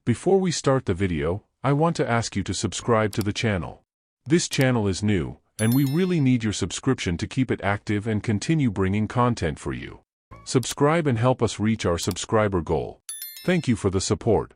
Before we start the video, I want to ask you to subscribe to the channel. This channel is new, and we really need your subscription to keep it active and continue bringing content for you. Subscribe and help us reach our subscriber goal. Thank you for the support.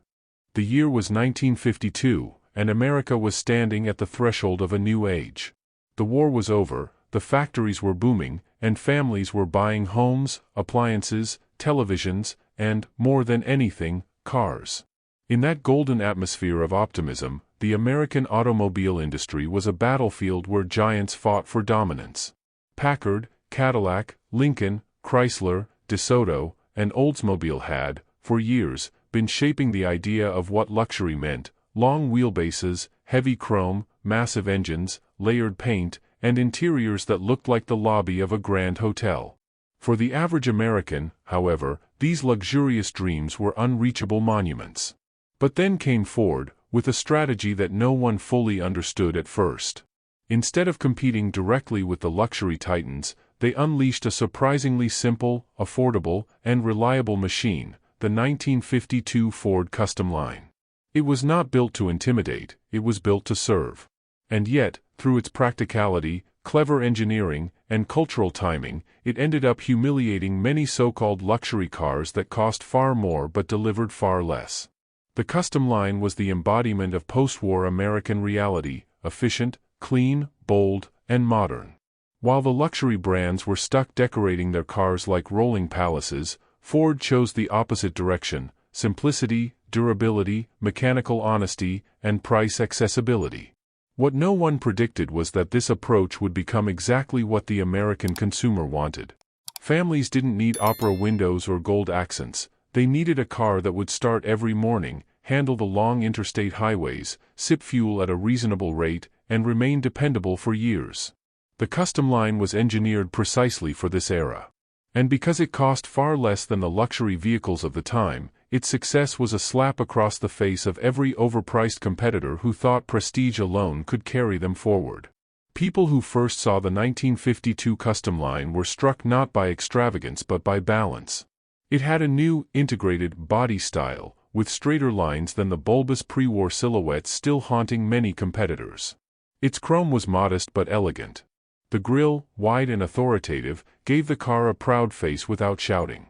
The year was 1952, and America was standing at the threshold of a new age. The war was over, the factories were booming, and families were buying homes, appliances, televisions, and, more than anything, cars. In that golden atmosphere of optimism, the American automobile industry was a battlefield where giants fought for dominance. Packard, Cadillac, Lincoln, Chrysler, DeSoto, and Oldsmobile had, for years, been shaping the idea of what luxury meant: long wheelbases, heavy chrome, massive engines, layered paint, and interiors that looked like the lobby of a grand hotel. For the average American, however, these luxurious dreams were unreachable monuments. But then came Ford, with a strategy that no one fully understood at first. Instead of competing directly with the luxury titans, they unleashed a surprisingly simple, affordable, and reliable machine, the 1952 Ford Customline. It was not built to intimidate, it was built to serve. And yet, through its practicality, clever engineering, and cultural timing, it ended up humiliating many so-called luxury cars that cost far more but delivered far less. The Customline was the embodiment of post-war American reality: efficient, clean, bold, and modern. While the luxury brands were stuck decorating their cars like rolling palaces, Ford chose the opposite direction: simplicity, durability, mechanical honesty, and price accessibility. What no one predicted was that this approach would become exactly what the American consumer wanted. Families didn't need opera windows or gold accents. They needed a car that would start every morning, handle the long interstate highways, sip fuel at a reasonable rate, and remain dependable for years. The Customline was engineered precisely for this era. And because it cost far less than the luxury vehicles of the time, its success was a slap across the face of every overpriced competitor who thought prestige alone could carry them forward. People who first saw the 1952 Customline were struck not by extravagance but by balance. It had a new, integrated body style, with straighter lines than the bulbous pre-war silhouettes still haunting many competitors. Its chrome was modest but elegant. The grille, wide and authoritative, gave the car a proud face without shouting.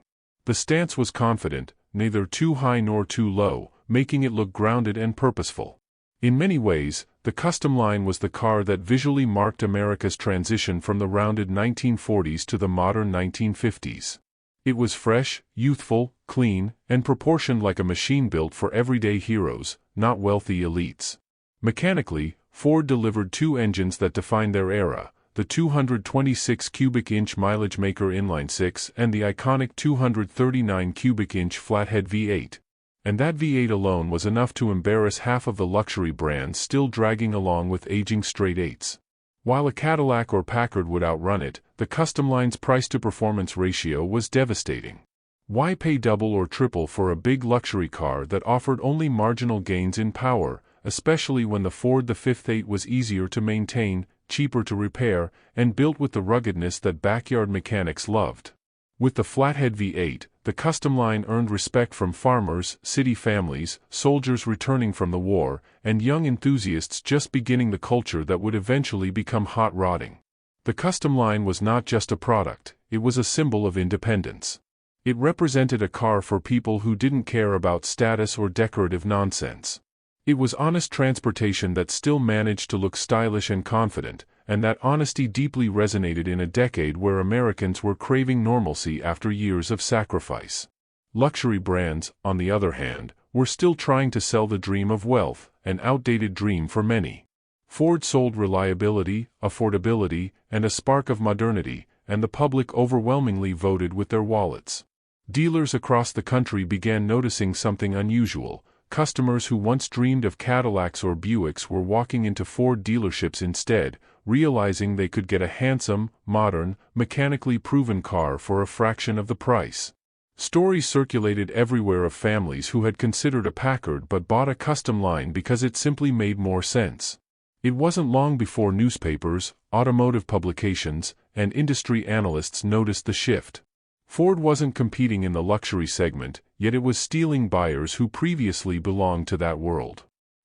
The stance was confident, neither too high nor too low, making it look grounded and purposeful. In many ways, the Customline was the car that visually marked America's transition from the rounded 1940s to the modern 1950s. It was fresh, youthful, clean, and proportioned like a machine built for everyday heroes, not wealthy elites. Mechanically, Ford delivered two engines that defined their era: the 226 cubic inch mileage maker inline-six and the iconic 239 cubic inch flathead V8. And that V8 alone was enough to embarrass half of the luxury brands still dragging along with aging straight-eights. While a Cadillac or Packard would outrun it, the Customline's price-to-performance ratio was devastating. Why pay double or triple for a big luxury car that offered only marginal gains in power, especially when the Ford V8 was easier to maintain, cheaper to repair, and built with the ruggedness that backyard mechanics loved? With the flathead V8, the Customline earned respect from farmers, city families, soldiers returning from the war, and young enthusiasts just beginning the culture that would eventually become hot rodding. The Customline was not just a product, it was a symbol of independence. It represented a car for people who didn't care about status or decorative nonsense. It was honest transportation that still managed to look stylish and confident, and that honesty deeply resonated in a decade where Americans were craving normalcy after years of sacrifice. Luxury brands, on the other hand, were still trying to sell the dream of wealth, an outdated dream for many. Ford sold reliability, affordability, and a spark of modernity, and the public overwhelmingly voted with their wallets. Dealers across the country began noticing something unusual. Customers who once dreamed of Cadillacs or Buicks were walking into Ford dealerships instead, realizing they could get a handsome, modern, mechanically proven car for a fraction of the price. Stories circulated everywhere of families who had considered a Packard but bought a Customline because it simply made more sense. It wasn't long before newspapers, automotive publications, and industry analysts noticed the shift. Ford wasn't competing in the luxury segment, yet it was stealing buyers who previously belonged to that world.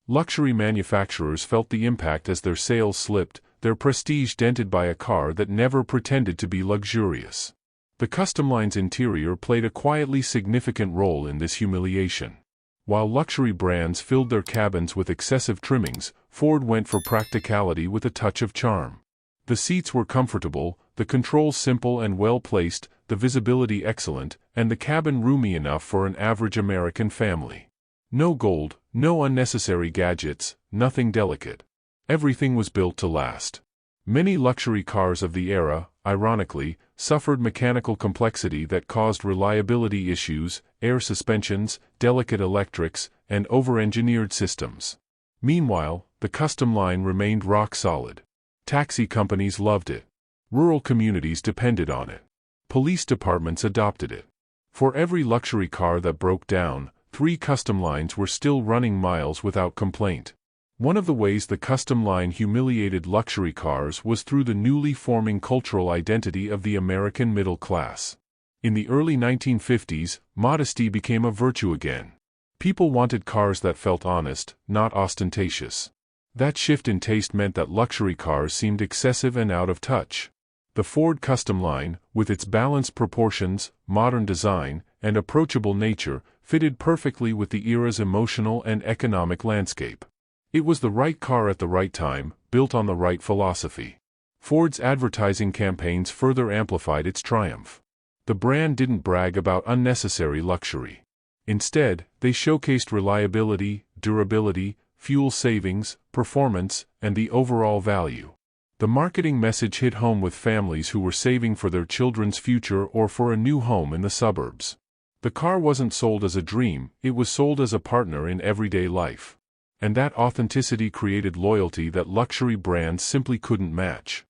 Luxury manufacturers felt the impact as their sales slipped, their prestige dented by a car that never pretended to be luxurious. The Customline's interior played a quietly significant role in this humiliation. While luxury brands filled their cabins with excessive trimmings, Ford went for practicality with a touch of charm. The seats were comfortable, the controls simple and well-placed, the visibility excellent, and the cabin roomy enough for an average American family. No gold, no unnecessary gadgets, nothing delicate. Everything was built to last. Many luxury cars of the era, ironically, suffered mechanical complexity that caused reliability issues, air suspensions, delicate electrics, and over-engineered systems. Meanwhile, the Customline remained rock solid. Taxi companies loved it. Rural communities depended on it. Police departments adopted it. For every luxury car that broke down, 3 Customlines were still running miles without complaint. One of the ways the Customline humiliated luxury cars was through the newly forming cultural identity of the American middle class. In the early 1950s, modesty became a virtue again. People wanted cars that felt honest, not ostentatious. That shift in taste meant that luxury cars seemed excessive and out of touch. The Ford Customline, with its balanced proportions, modern design, and approachable nature, fitted perfectly with the era's emotional and economic landscape. It was the right car at the right time, built on the right philosophy. Ford's advertising campaigns further amplified its triumph. The brand didn't brag about unnecessary luxury. Instead, they showcased reliability, durability, fuel savings, performance, and the overall value. The marketing message hit home with families who were saving for their children's future or for a new home in the suburbs. The car wasn't sold as a dream, it was sold as a partner in everyday life. And that authenticity created loyalty that luxury brands simply couldn't match.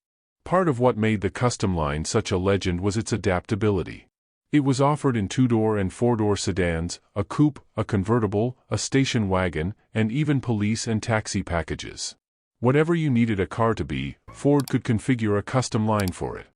Part of what made the Customline such a legend was its adaptability. It was offered in 2-door and 4-door sedans, a coupe, a convertible, a station wagon, and even police and taxi packages. Whatever you needed a car to be, Ford could configure a Customline for it.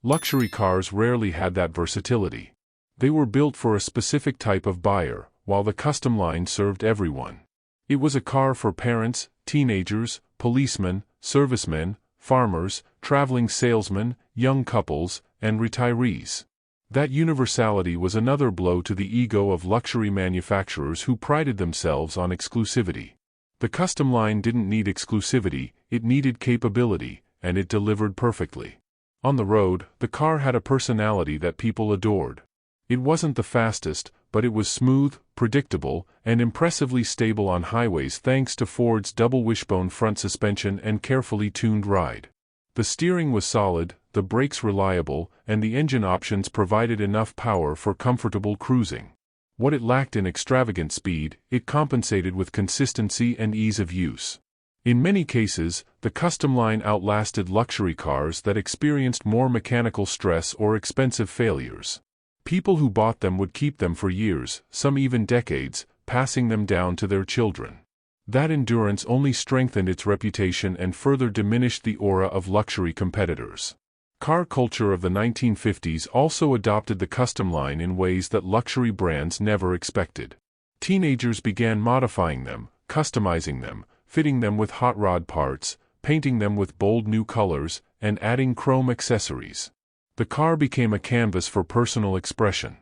Luxury cars rarely had that versatility. They were built for a specific type of buyer, while the Customline served everyone. It was a car for parents, teenagers, policemen, servicemen, farmers, traveling salesmen, young couples, and retirees. That universality was another blow to the ego of luxury manufacturers who prided themselves on exclusivity. The Customline didn't need exclusivity, it needed capability, and it delivered perfectly. On the road, the car had a personality that people adored. It wasn't the fastest, but it was smooth, predictable, and impressively stable on highways thanks to Ford's double wishbone front suspension and carefully tuned ride. The steering was solid, the brakes reliable, and the engine options provided enough power for comfortable cruising. What it lacked in extravagant speed, it compensated with consistency and ease of use. In many cases, the Customline outlasted luxury cars that experienced more mechanical stress or expensive failures. People who bought them would keep them for years, some even decades, passing them down to their children. That endurance only strengthened its reputation and further diminished the aura of luxury competitors. Car culture of the 1950s also adopted the Customline in ways that luxury brands never expected. Teenagers began modifying them, customizing them, fitting them with hot rod parts, painting them with bold new colors, and adding chrome accessories. The car became a canvas for personal expression.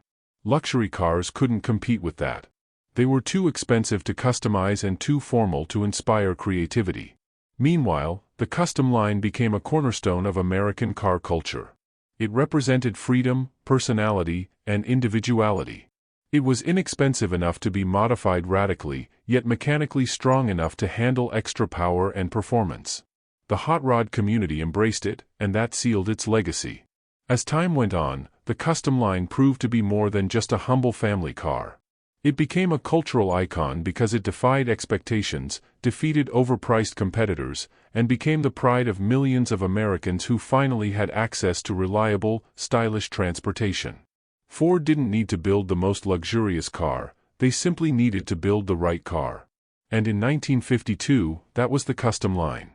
Luxury cars couldn't compete with that. They were too expensive to customize and too formal to inspire creativity. Meanwhile, the Customline became a cornerstone of American car culture. It represented freedom, personality, and individuality. It was inexpensive enough to be modified radically, yet mechanically strong enough to handle extra power and performance. The hot rod community embraced it, and that sealed its legacy. As time went on, the Customline proved to be more than just a humble family car. It became a cultural icon because it defied expectations, defeated overpriced competitors, and became the pride of millions of Americans who finally had access to reliable, stylish transportation. Ford didn't need to build the most luxurious car, they simply needed to build the right car. And in 1952, that was the Customline.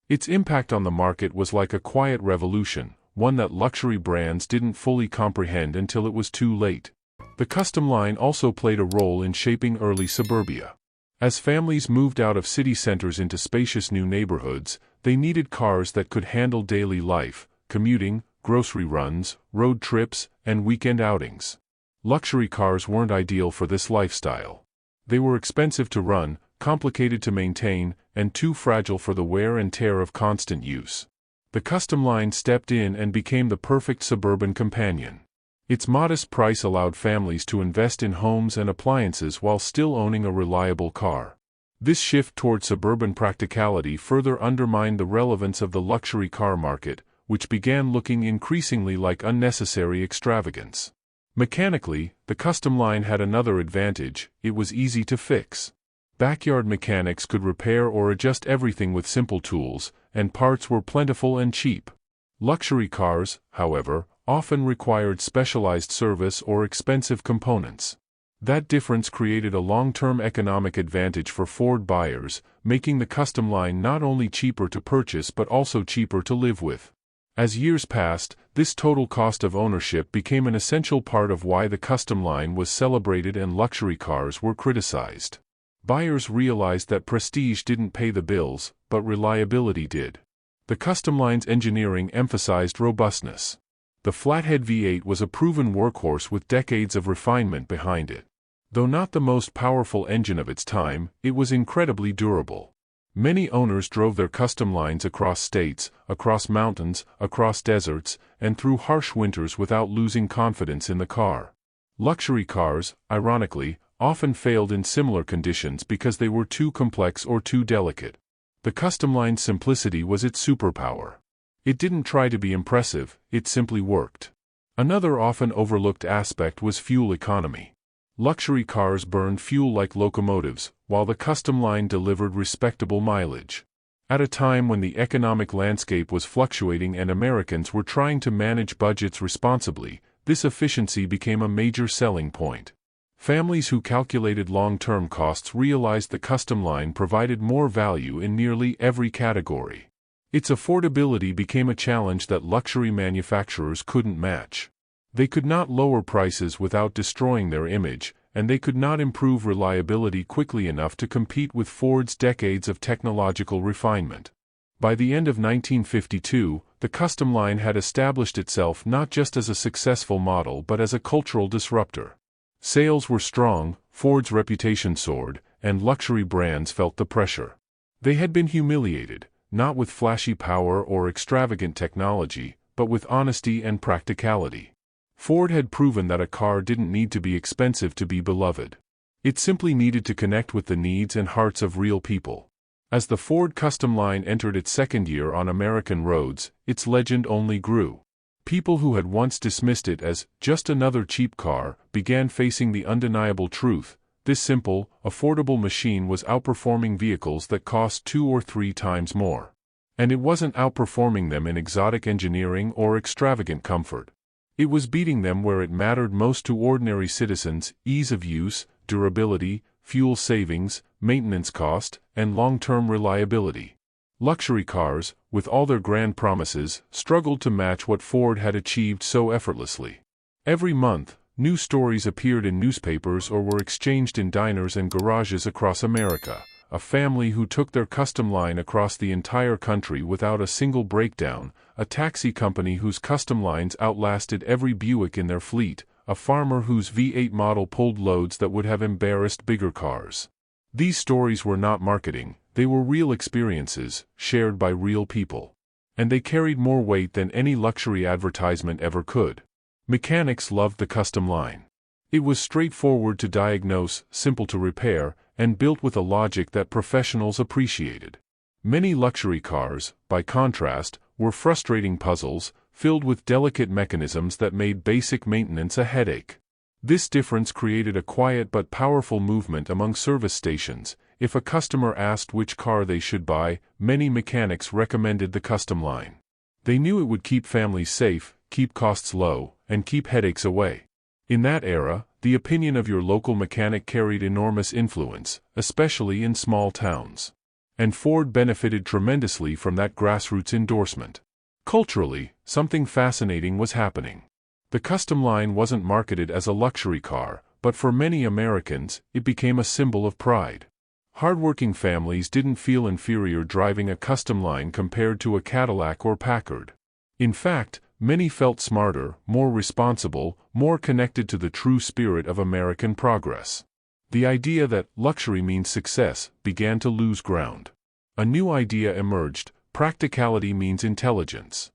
Its impact on the market was like a quiet revolution, one that luxury brands didn't fully comprehend until it was too late. The custom line also played a role in shaping early suburbia. As families moved out of city centers into spacious new neighborhoods, they needed cars that could handle daily life, commuting, grocery runs, road trips, and weekend outings. Luxury cars weren't ideal for this lifestyle. They were expensive to run, complicated to maintain, and too fragile for the wear and tear of constant use. The custom line stepped in and became the perfect suburban companion. Its modest price allowed families to invest in homes and appliances while still owning a reliable car. This shift toward suburban practicality further undermined the relevance of the luxury car market, which began looking increasingly like unnecessary extravagance. Mechanically, the custom line had another advantage: it was easy to fix. Backyard mechanics could repair or adjust everything with simple tools, and parts were plentiful and cheap. Luxury cars, however, often required specialized service or expensive components. That difference created a long-term economic advantage for Ford buyers, making the custom line not only cheaper to purchase but also cheaper to live with. As years passed, this total cost of ownership became an essential part of why the custom line was celebrated and luxury cars were criticized. Buyers realized that prestige didn't pay the bills, but reliability did. The custom line's engineering emphasized robustness. The flathead V8 was a proven workhorse with decades of refinement behind it. Though not the most powerful engine of its time, it was incredibly durable. Many owners drove their custom lines across states, across mountains, across deserts, and through harsh winters without losing confidence in the car. Luxury cars, ironically, often failed in similar conditions because they were too complex or too delicate. The custom line's simplicity was its superpower. It didn't try to be impressive, it simply worked. Another often overlooked aspect was fuel economy. Luxury cars burned fuel like locomotives, while the custom line delivered respectable mileage. At a time when the economic landscape was fluctuating and Americans were trying to manage budgets responsibly, this efficiency became a major selling point. Families who calculated long-term costs realized the custom line provided more value in nearly every category. Its affordability became a challenge that luxury manufacturers couldn't match. They could not lower prices without destroying their image, and they could not improve reliability quickly enough to compete with Ford's decades of technological refinement. By the end of 1952, the custom line had established itself not just as a successful model but as a cultural disruptor. Sales were strong, Ford's reputation soared, and luxury brands felt the pressure. They had been humiliated, not with flashy power or extravagant technology, but with honesty and practicality. Ford had proven that a car didn't need to be expensive to be beloved. It simply needed to connect with the needs and hearts of real people. As the Ford custom line entered its second year on American roads, its legend only grew. People who had once dismissed it as just another cheap car began facing the undeniable truth: this simple, affordable machine was outperforming vehicles that cost 2 or 3 times more. And it wasn't outperforming them in exotic engineering or extravagant comfort. It was beating them where it mattered most to ordinary citizens: ease of use, durability, fuel savings, maintenance cost, and long-term reliability. Luxury cars, with all their grand promises, struggled to match what Ford had achieved so effortlessly. Every month, new stories appeared in newspapers or were exchanged in diners and garages across America. A family who took their custom line across the entire country without a single breakdown, a taxi company whose custom lines outlasted every Buick in their fleet, a farmer whose V8 model pulled loads that would have embarrassed bigger cars. These stories were not marketing, they were real experiences, shared by real people. And they carried more weight than any luxury advertisement ever could. Mechanics loved the custom line. It was straightforward to diagnose, simple to repair, and built with a logic that professionals appreciated. Many luxury cars, by contrast, were frustrating puzzles, filled with delicate mechanisms that made basic maintenance a headache. This difference created a quiet but powerful movement among service stations. If a customer asked which car they should buy, many mechanics recommended the custom line. They knew it would keep families safe, keep costs low, and keep headaches away. In that era, the opinion of your local mechanic carried enormous influence, especially in small towns. And Ford benefited tremendously from that grassroots endorsement. Culturally, something fascinating was happening. The Customline wasn't marketed as a luxury car, but for many Americans, it became a symbol of pride. Hardworking families didn't feel inferior driving a Customline compared to a Cadillac or Packard. In fact, many felt smarter, more responsible, more connected to the true spirit of American progress. The idea that luxury means success began to lose ground. A new idea emerged: practicality means intelligence.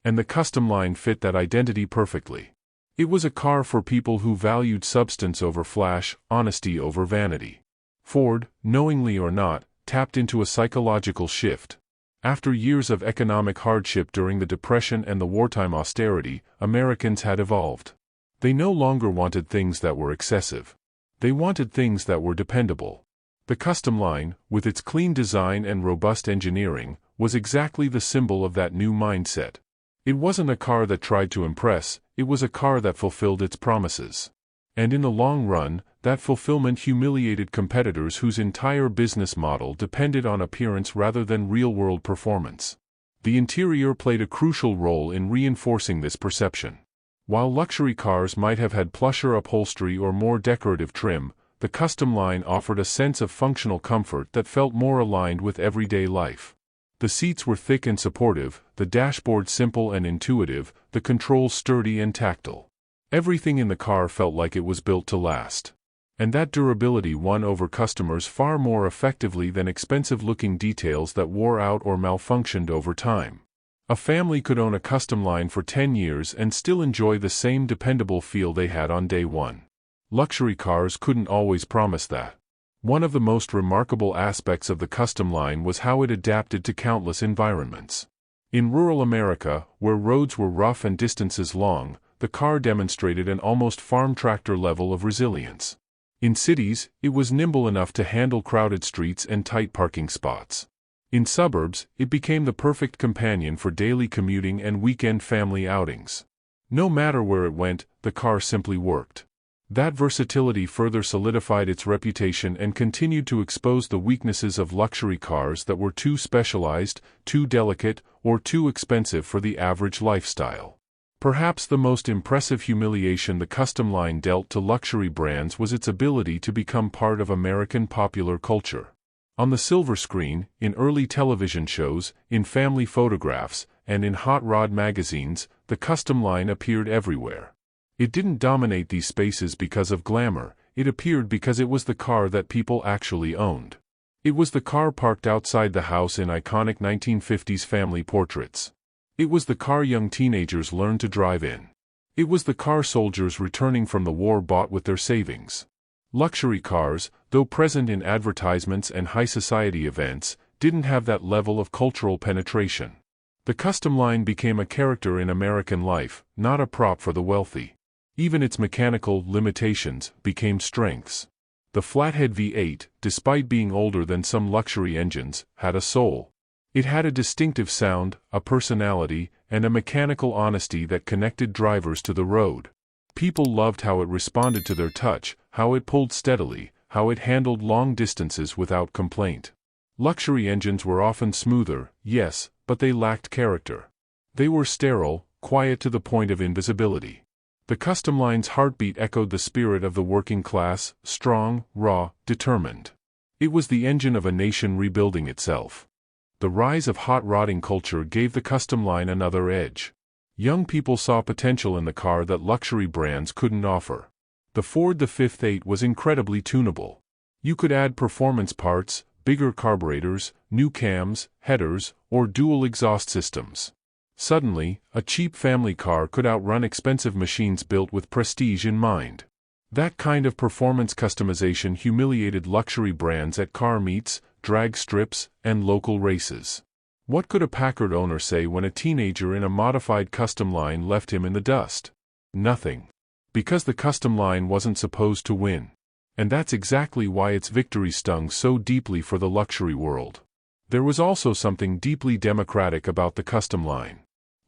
And the Customline fit that identity perfectly. It was a car for people who valued substance over flash, honesty over vanity. Ford, knowingly or not, tapped into a psychological shift. After years of economic hardship during the Depression and the wartime austerity, Americans had evolved. They no longer wanted things that were excessive. They wanted things that were dependable. The Customline, with its clean design and robust engineering, was exactly the symbol of that new mindset. It wasn't a car that tried to impress, it was a car that fulfilled its promises. And in the long run, that fulfillment humiliated competitors whose entire business model depended on appearance rather than real-world performance. The interior played a crucial role in reinforcing this perception. While luxury cars might have had plusher upholstery or more decorative trim, the Customline offered a sense of functional comfort that felt more aligned with everyday life. The seats were thick and supportive, the dashboard simple and intuitive, the controls sturdy and tactile. Everything in the car felt like it was built to last. And that durability won over customers far more effectively than expensive-looking details that wore out or malfunctioned over time. A family could own a Customline for 10 years and still enjoy the same dependable feel they had on day one. Luxury cars couldn't always promise that. One of the most remarkable aspects of the Customline was how it adapted to countless environments. In rural America, where roads were rough and distances long, the car demonstrated an almost farm tractor level of resilience. In cities, it was nimble enough to handle crowded streets and tight parking spots. In suburbs, it became the perfect companion for daily commuting and weekend family outings. No matter where it went, the car simply worked. That versatility further solidified its reputation and continued to expose the weaknesses of luxury cars that were too specialized, too delicate, or too expensive for the average lifestyle. Perhaps the most impressive humiliation the Customline dealt to luxury brands was its ability to become part of American popular culture. On the silver screen, in early television shows, in family photographs, and in hot rod magazines, the Customline appeared everywhere. It didn't dominate these spaces because of glamour, it appeared because it was the car that people actually owned. It was the car parked outside the house in iconic 1950s family portraits. It was the car young teenagers learned to drive in. It was the car soldiers returning from the war bought with their savings. Luxury cars, though present in advertisements and high society events, didn't have that level of cultural penetration. The Customline became a character in American life, not a prop for the wealthy. Even its mechanical limitations became strengths. The flathead V8, despite being older than some luxury engines, had a soul. It had a distinctive sound, a personality, and a mechanical honesty that connected drivers to the road. People loved how it responded to their touch, how it pulled steadily, how it handled long distances without complaint. Luxury engines were often smoother, yes, but they lacked character. They were sterile, quiet to the point of invisibility. The Customline's heartbeat echoed the spirit of the working class, strong, raw, determined. It was the engine of a nation rebuilding itself. The rise of hot rodding culture gave the Customline another edge. Young people saw potential in the car that luxury brands couldn't offer. The Ford F8 was incredibly tunable. You could add performance parts, bigger carburetors, new cams, headers, or dual exhaust systems. Suddenly, a cheap family car could outrun expensive machines built with prestige in mind. That kind of performance customization humiliated luxury brands at car meets, drag strips, and local races. What could a Packard owner say when a teenager in a modified Customline left him in the dust? Nothing. Because the Customline wasn't supposed to win. And that's exactly why its victory stung so deeply for the luxury world. There was also something deeply democratic about the Customline.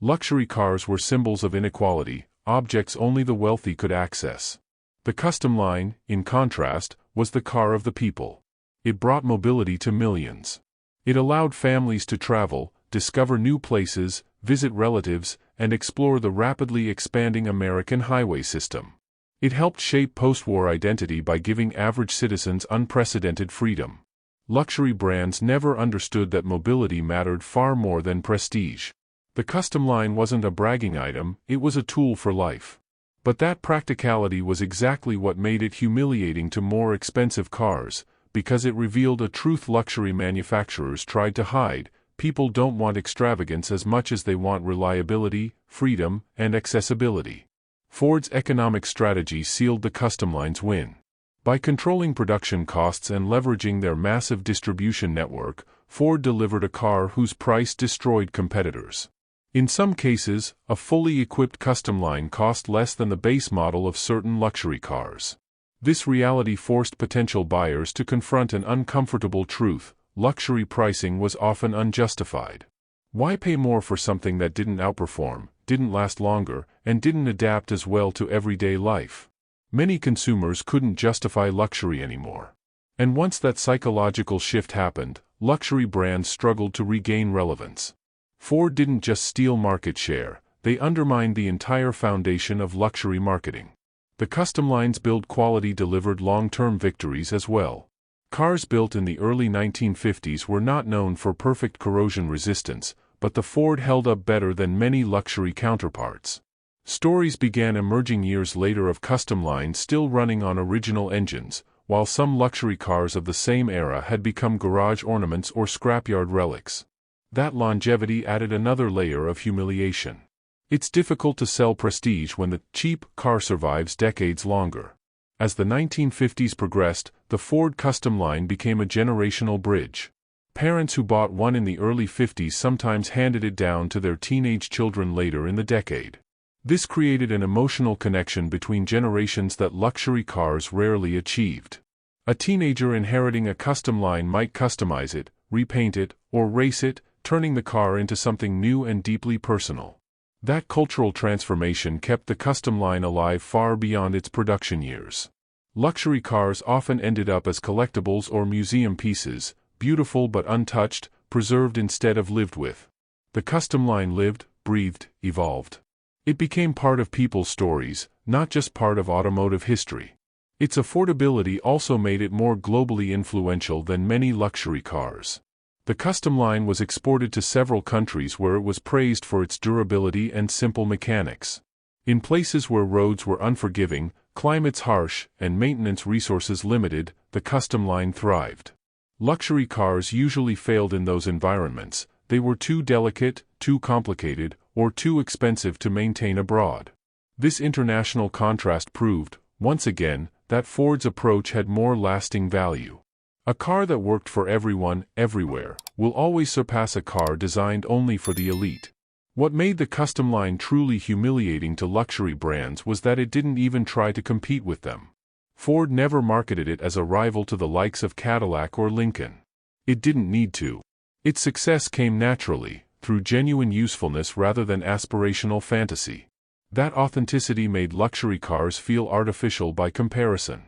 Luxury cars were symbols of inequality, objects only the wealthy could access. The Customline, in contrast, was the car of the people. It brought mobility to millions. It allowed families to travel, discover new places, visit relatives, and explore the rapidly expanding American highway system. It helped shape post-war identity by giving average citizens unprecedented freedom. Luxury brands never understood that mobility mattered far more than prestige. The Customline wasn't a bragging item, it was a tool for life. But that practicality was exactly what made it humiliating to more expensive cars, because it revealed a truth luxury manufacturers tried to hide. People don't want extravagance as much as they want reliability, freedom, and accessibility. Ford's economic strategy sealed the Customline's win. By controlling production costs and leveraging their massive distribution network, Ford delivered a car whose price destroyed competitors. In some cases, a fully equipped Customline cost less than the base model of certain luxury cars. This reality forced potential buyers to confront an uncomfortable truth: luxury pricing was often unjustified. Why pay more for something that didn't outperform, didn't last longer, and didn't adapt as well to everyday life? Many consumers couldn't justify luxury anymore. And once that psychological shift happened, luxury brands struggled to regain relevance. Ford didn't just steal market share, they undermined the entire foundation of luxury marketing. The Customline's build quality delivered long-term victories as well. Cars built in the early 1950s were not known for perfect corrosion resistance, but the Ford held up better than many luxury counterparts. Stories began emerging years later of Customline still running on original engines, while some luxury cars of the same era had become garage ornaments or scrapyard relics. That longevity added another layer of humiliation. It's difficult to sell prestige when the cheap car survives decades longer. As the 1950s progressed, the Ford Customline became a generational bridge. Parents who bought one in the early 50s sometimes handed it down to their teenage children later in the decade. This created an emotional connection between generations that luxury cars rarely achieved. A teenager inheriting a Customline might customize it, repaint it, or race it, turning the car into something new and deeply personal. That cultural transformation kept the Customline alive far beyond its production years. Luxury cars often ended up as collectibles or museum pieces, beautiful but untouched, preserved instead of lived with. The Customline lived, breathed, evolved. It became part of people's stories, not just part of automotive history. Its affordability also made it more globally influential than many luxury cars. The Customline was exported to several countries where it was praised for its durability and simple mechanics. In places where roads were unforgiving, climates harsh, and maintenance resources limited, the Customline thrived. Luxury cars usually failed in those environments. They were too delicate, too complicated, or too expensive to maintain abroad. This international contrast proved, once again, that Ford's approach had more lasting value. A car that worked for everyone, everywhere, will always surpass a car designed only for the elite. What made the Customline truly humiliating to luxury brands was that it didn't even try to compete with them. Ford never marketed it as a rival to the likes of Cadillac or Lincoln. It didn't need to. Its success came naturally, through genuine usefulness rather than aspirational fantasy. That authenticity made luxury cars feel artificial by comparison.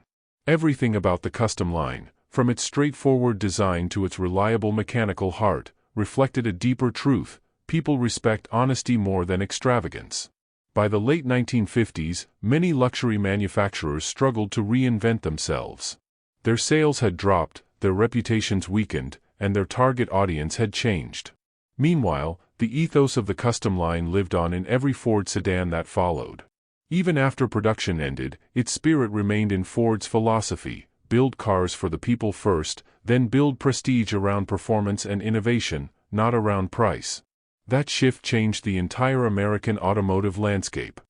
Everything about the Customline, from its straightforward design to its reliable mechanical heart, reflected a deeper truth: people respect honesty more than extravagance. By the late 1950s, many luxury manufacturers struggled to reinvent themselves. Their sales had dropped, their reputations weakened, and their target audience had changed. Meanwhile, the ethos of the Customline lived on in every Ford sedan that followed. Even after production ended, its spirit remained in Ford's philosophy: build cars for the people first, then build prestige around performance and innovation, not around price. That shift changed the entire American automotive landscape.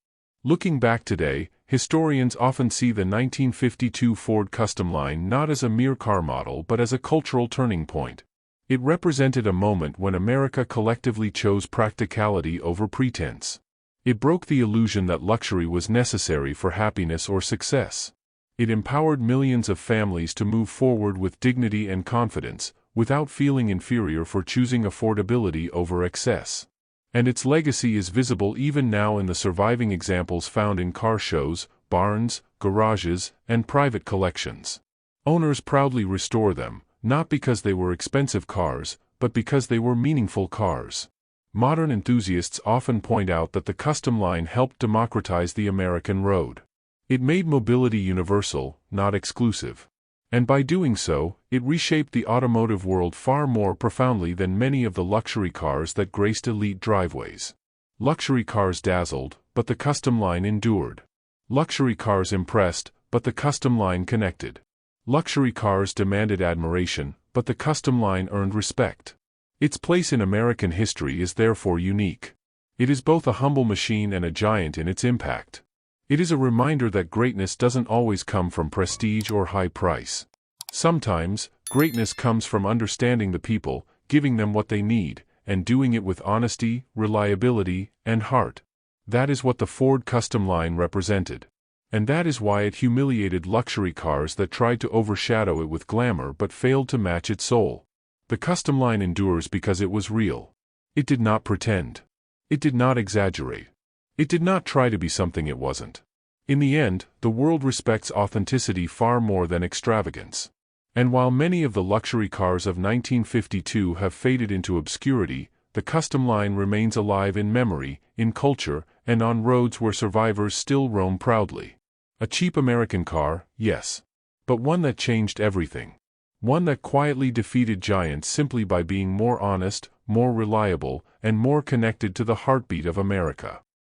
Looking back today, historians often see the 1952 Ford Customline not as a mere car model but as a cultural turning point. It represented a moment when America collectively chose practicality over pretense. It broke the illusion that luxury was necessary for happiness or success. It empowered millions of families to move forward with dignity and confidence, without feeling inferior for choosing affordability over excess. And its legacy is visible even now in the surviving examples found in car shows, barns, garages, and private collections. Owners proudly restore them, not because they were expensive cars, but because they were meaningful cars. Modern enthusiasts often point out that the Customline helped democratize the American road. It made mobility universal, not exclusive. And by doing so, it reshaped the automotive world far more profoundly than many of the luxury cars that graced elite driveways. Luxury cars dazzled, but the Customline endured. Luxury cars impressed, but the Customline connected. Luxury cars demanded admiration, but the Customline earned respect. Its place in American history is therefore unique. It is both a humble machine and a giant in its impact. It is a reminder that greatness doesn't always come from prestige or high price. Sometimes, greatness comes from understanding the people, giving them what they need, and doing it with honesty, reliability, and heart. That is what the Ford Customline represented. And that is why it humiliated luxury cars that tried to overshadow it with glamour but failed to match its soul. The Customline endures because it was real. It did not pretend. It did not exaggerate. It did not try to be something it wasn't. In the end, the world respects authenticity far more than extravagance. And while many of the luxury cars of 1952 have faded into obscurity, the Customline remains alive in memory, in culture, and on roads where survivors still roam proudly. A cheap American car, yes. But one that changed everything. One that quietly defeated giants simply by being more honest, more reliable, and more connected to the heartbeat of America.